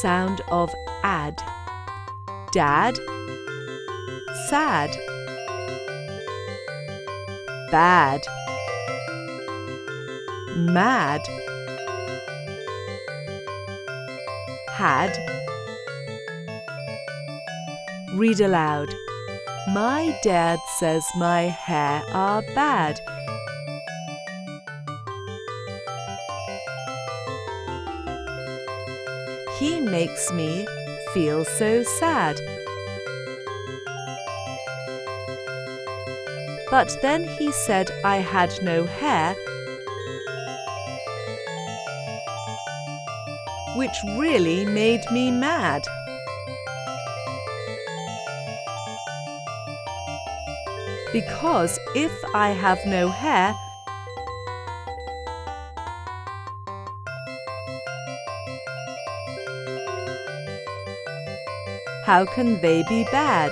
sound of add. Dad, sad. Bad, mad. Had. Read aloud. My dad says my hair are bad. He makes me feel so sad. But then he said I had no hair, which really made me mad. Because if I have no hair, how can they be bad?